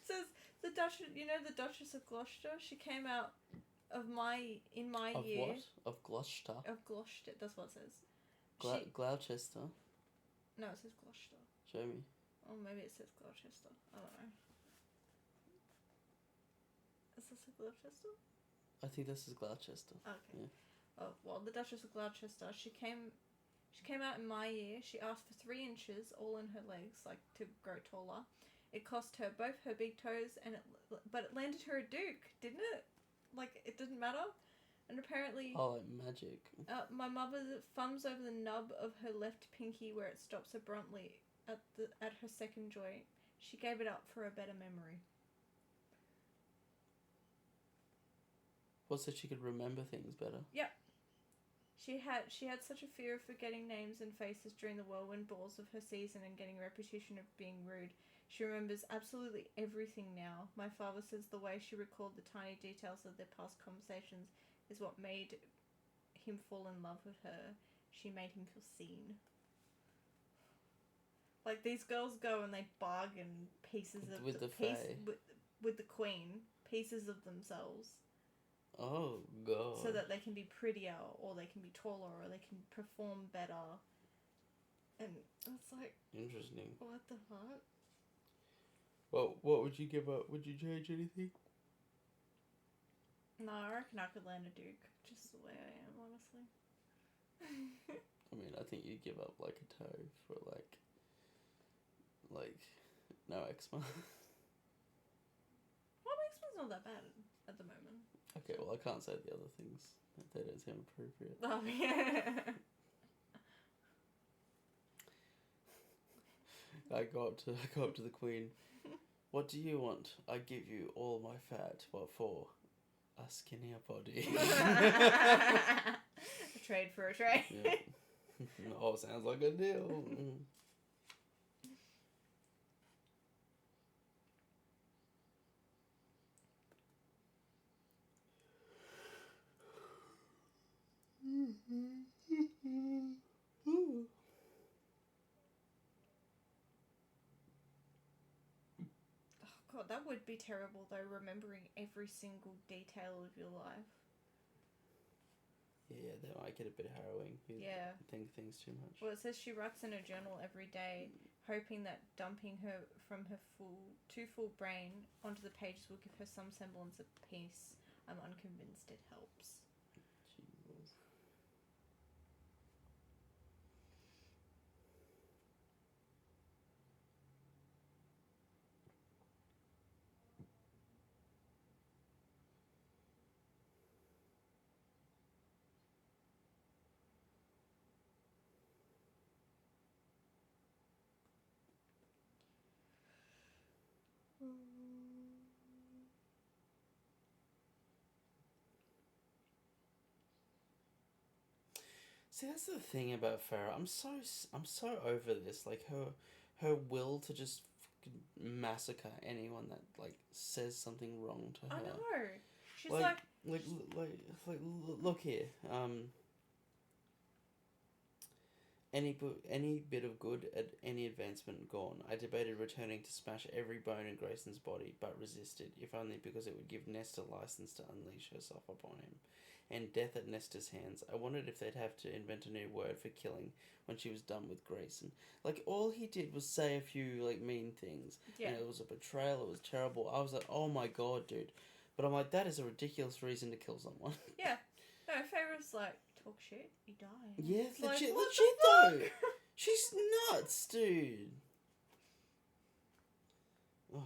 [SPEAKER 2] It says the Duchess of Gloucester. She came out in my
[SPEAKER 3] Of
[SPEAKER 2] year.
[SPEAKER 3] what? Of Gloucester?
[SPEAKER 2] Of Gloucester. That's what it says.
[SPEAKER 3] Gloucester?
[SPEAKER 2] No, it says Gloucester.
[SPEAKER 3] Show me.
[SPEAKER 2] Or maybe it says Gloucester. I don't know. Is this a Gloucester?
[SPEAKER 3] I think this is Gloucester.
[SPEAKER 2] Okay.
[SPEAKER 3] Yeah.
[SPEAKER 2] Oh well, the Duchess of Gloucester. She came out in my year. She asked for 3 inches, all in her legs, like to grow taller. It cost her both her big toes, but it landed her a duke, didn't it? Like, it didn't matter. And apparently,
[SPEAKER 3] Oh, like magic.
[SPEAKER 2] my mother thumbs over the nub of her left pinky where it stops abruptly at her second joint. She gave it up for a better memory.
[SPEAKER 3] What, so she could remember things better?
[SPEAKER 2] Yep. She had such a fear of forgetting names and faces during the whirlwind balls of her season and getting a reputation of being rude. She remembers absolutely everything now. My father says the way she recalled the tiny details of their past conversations is what made him fall in love with her. She made him feel seen. Like, these girls go and they bargain pieces of
[SPEAKER 3] with the Fae.
[SPEAKER 2] with the queen, pieces of themselves
[SPEAKER 3] Oh god.
[SPEAKER 2] so that they can be prettier, or they can be taller, or they can perform better. And it's like,
[SPEAKER 3] Interesting.
[SPEAKER 2] what the fuck?
[SPEAKER 3] Well, what would you give up? Would you change anything?
[SPEAKER 2] No, I reckon I could land a duke just the way I am, honestly.
[SPEAKER 3] I mean, I think you'd give up like a toe for like no eczema.
[SPEAKER 2] Well, X-Men's not that bad at the moment.
[SPEAKER 3] Okay, well I can't say the other things. They don't seem appropriate.
[SPEAKER 2] Oh, yeah.
[SPEAKER 3] I go up to the Queen. What do you want? I give you all my fat. What for? A skinnier body.
[SPEAKER 2] A trade for a trade.
[SPEAKER 3] Yeah. Oh, sounds like a deal.
[SPEAKER 2] Oh, God, that would be terrible, though, remembering every single detail of your life.
[SPEAKER 3] Yeah, that might get a bit harrowing. You
[SPEAKER 2] Yeah.
[SPEAKER 3] think things too much.
[SPEAKER 2] Well, it says she writes in her journal every day, hoping that dumping her from her too full brain onto the pages will give her some semblance of peace. I'm unconvinced it helps.
[SPEAKER 3] Jesus. See, that's the thing about Farah. I'm so over this. Like her will to just fucking massacre anyone that like says something wrong to her.
[SPEAKER 2] I know. She's like
[SPEAKER 3] Look here. Any bit of good at any advancement gone. I debated returning to smash every bone in Grayson's body, but resisted, if only because it would give Nesta license to unleash herself upon him. And death at Nesta's hands. I wondered if they'd have to invent a new word for killing when she was done with Grayson. Like, all he did was say a few, like, mean things.
[SPEAKER 2] Yeah.
[SPEAKER 3] And it was a betrayal, it was terrible. I was like, oh my god, dude. But I'm like, that is a ridiculous reason to kill someone.
[SPEAKER 2] Yeah. No, Farrah's like, talk shit, you die.
[SPEAKER 3] Yeah,
[SPEAKER 2] It's like,
[SPEAKER 3] legit,
[SPEAKER 2] what
[SPEAKER 3] legit
[SPEAKER 2] the
[SPEAKER 3] though.
[SPEAKER 2] fuck?
[SPEAKER 3] She's nuts, dude. Oh.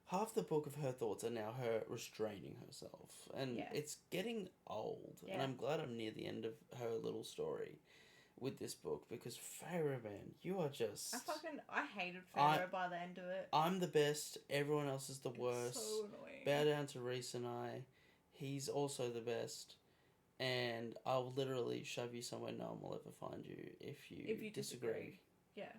[SPEAKER 3] Half the book of her thoughts are now her restraining herself. And
[SPEAKER 2] Yeah.
[SPEAKER 3] it's getting old. And
[SPEAKER 2] Yeah.
[SPEAKER 3] I'm glad I'm near the end of her little story with this book. Because Farrah, man, you are just...
[SPEAKER 2] I hated Farrah by the end of it.
[SPEAKER 3] I'm the best. Everyone else is the worst.
[SPEAKER 2] It's so annoying.
[SPEAKER 3] Bow down to Reese and I. He's also the best. And I'll literally shove you somewhere no one will ever find you if you disagree.
[SPEAKER 2] Yeah.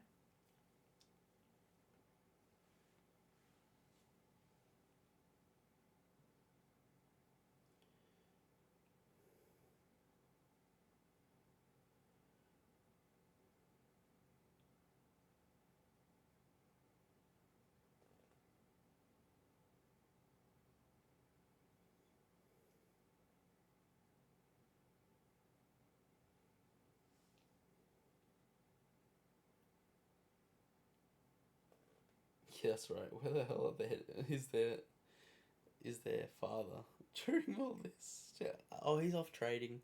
[SPEAKER 3] Yeah, that's right. Where the hell is their father during all this? Yeah. Oh, he's off trading.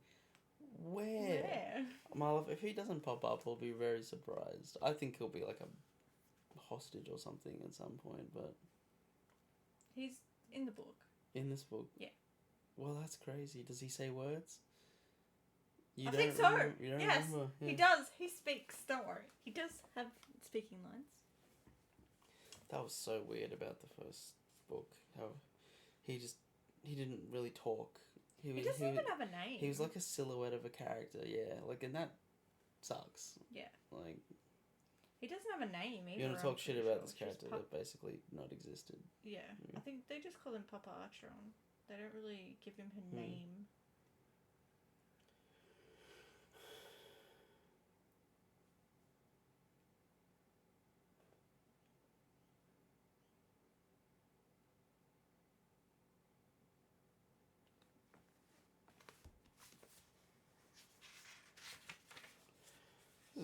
[SPEAKER 3] Where? My love, if he doesn't pop up, I'll be very surprised. I think he'll be like a hostage or something at some point, but...
[SPEAKER 2] He's in the book.
[SPEAKER 3] In this book?
[SPEAKER 2] Yeah.
[SPEAKER 3] Well, that's crazy. Does he say words?
[SPEAKER 2] I think so.
[SPEAKER 3] You don't
[SPEAKER 2] yes,
[SPEAKER 3] remember? Yeah.
[SPEAKER 2] he does. He speaks. Don't worry. He does have speaking lines.
[SPEAKER 3] That was so weird about the first book. How he didn't really talk.
[SPEAKER 2] He doesn't even have a name.
[SPEAKER 3] He was like a silhouette of a character, yeah. Like, and that sucks.
[SPEAKER 2] Yeah.
[SPEAKER 3] Like,
[SPEAKER 2] he doesn't have a name either.
[SPEAKER 3] you want to talk shit about this
[SPEAKER 2] It's
[SPEAKER 3] character
[SPEAKER 2] just
[SPEAKER 3] that basically not existed.
[SPEAKER 2] Yeah. I think they just call him Papa Archeron. They don't really give him a name.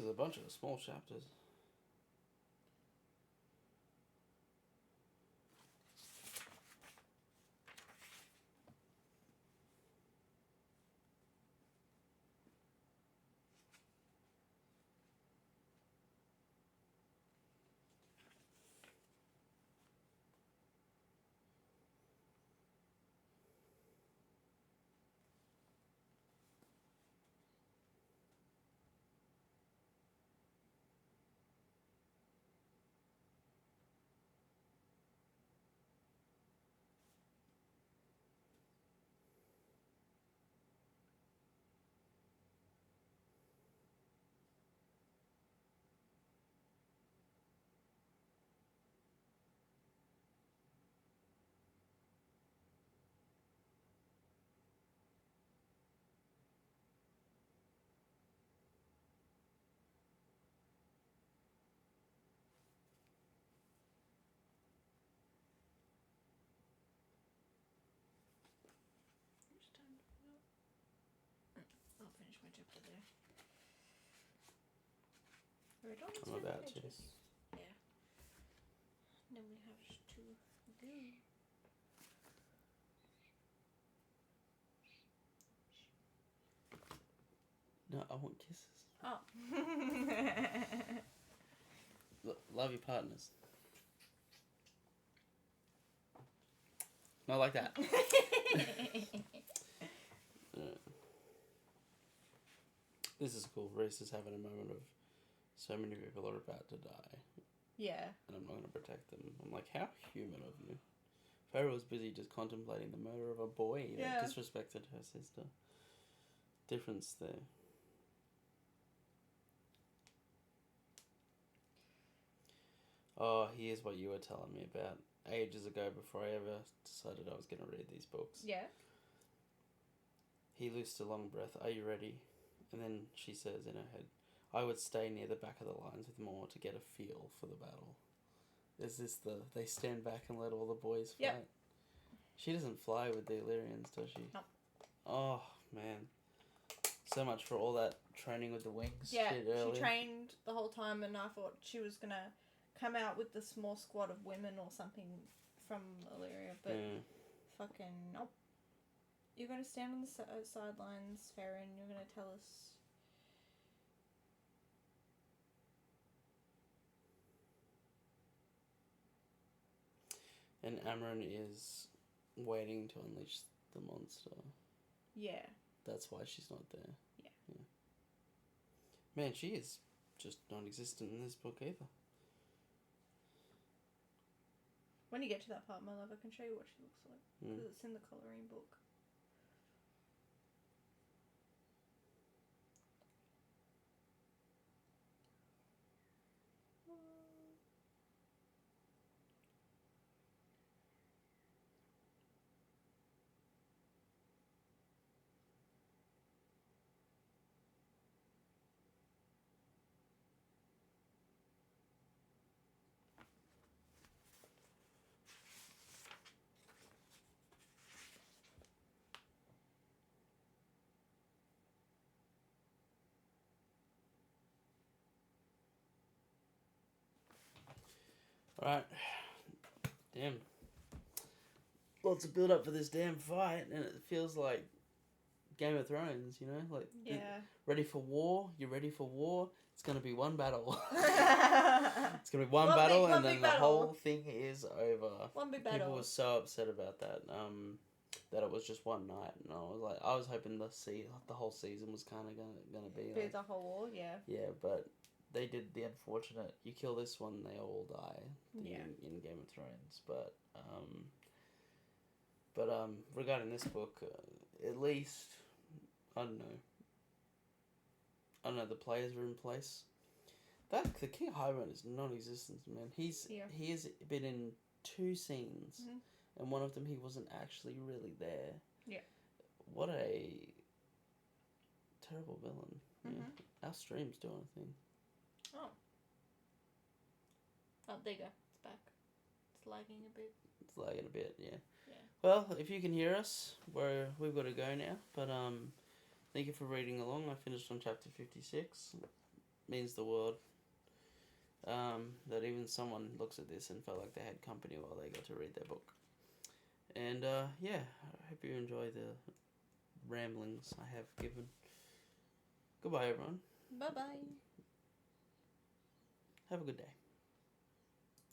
[SPEAKER 3] there's a bunch of small chapters.
[SPEAKER 2] Which time do we go? I'll finish my chapter there. We're done with
[SPEAKER 3] I'm about to.
[SPEAKER 2] pages. Yeah. Then we have to go.
[SPEAKER 3] No, I want kisses.
[SPEAKER 2] Oh.
[SPEAKER 3] Love your partners. Not like that. This is cool. Reese is having a moment of so many people are about to die,
[SPEAKER 2] Yeah.
[SPEAKER 3] and I'm not going to protect them. I'm like, how human of you. Pharaoh was busy just contemplating the murder of a boy that disrespected her sister. Difference there. Oh, here's what you were telling me about ages ago before I ever decided I was going to read these books.
[SPEAKER 2] Yeah.
[SPEAKER 3] He loosed a long breath. Are you ready? And then she says in her head, I would stay near the back of the lines with more to get a feel for the battle. There's they stand back and let all the boys fight.
[SPEAKER 2] Yep.
[SPEAKER 3] She doesn't fly with the Illyrians, does she?
[SPEAKER 2] No.
[SPEAKER 3] Oh, man. So much for all that training with the wings.
[SPEAKER 2] Yeah,
[SPEAKER 3] shit earlier.
[SPEAKER 2] she trained the whole time, and I thought she was going to come out with the small squad of women or something from Illyria, but fucking nope. You're going to stand on the sidelines, Farron, you're going to tell us.
[SPEAKER 3] And Amryn is waiting to unleash the monster.
[SPEAKER 2] Yeah.
[SPEAKER 3] That's why she's not there.
[SPEAKER 2] Yeah.
[SPEAKER 3] Man, she is just non-existent in this book either.
[SPEAKER 2] When you get to that part, my love, I can show you what she looks like. Because it's in the colouring book.
[SPEAKER 3] Alright. Damn. Lots of build up for this damn fight, and it feels like Game of Thrones, you know? Like, ready for war? You're ready for war? It's gonna be one battle. It's gonna be one battle, and then the whole thing is over.
[SPEAKER 2] One big battle.
[SPEAKER 3] People were so upset about that. That it was just one night, and I was hoping the whole season was kind of gonna be like
[SPEAKER 2] the whole war, yeah.
[SPEAKER 3] Yeah, but they did the unfortunate. You kill this one, they all die. In Game of Thrones, but regarding this book, at least I don't know. The players are in place. The King Highborn is non-existent, man. He has been in 2 scenes, and one of them he wasn't actually really there.
[SPEAKER 2] Yeah.
[SPEAKER 3] What a terrible villain. Yeah. Our stream's doing a thing.
[SPEAKER 2] Oh, there you go. It's back. It's lagging a bit.
[SPEAKER 3] It's lagging a bit, yeah.
[SPEAKER 2] Yeah.
[SPEAKER 3] Well, if you can hear us, we've got to go now. But thank you for reading along. I finished on chapter 56. means the world. That even someone looks at this and felt like they had company while they got to read their book. And yeah, I hope you enjoy the ramblings I have given. Goodbye, everyone.
[SPEAKER 2] Bye bye.
[SPEAKER 3] Have a good day.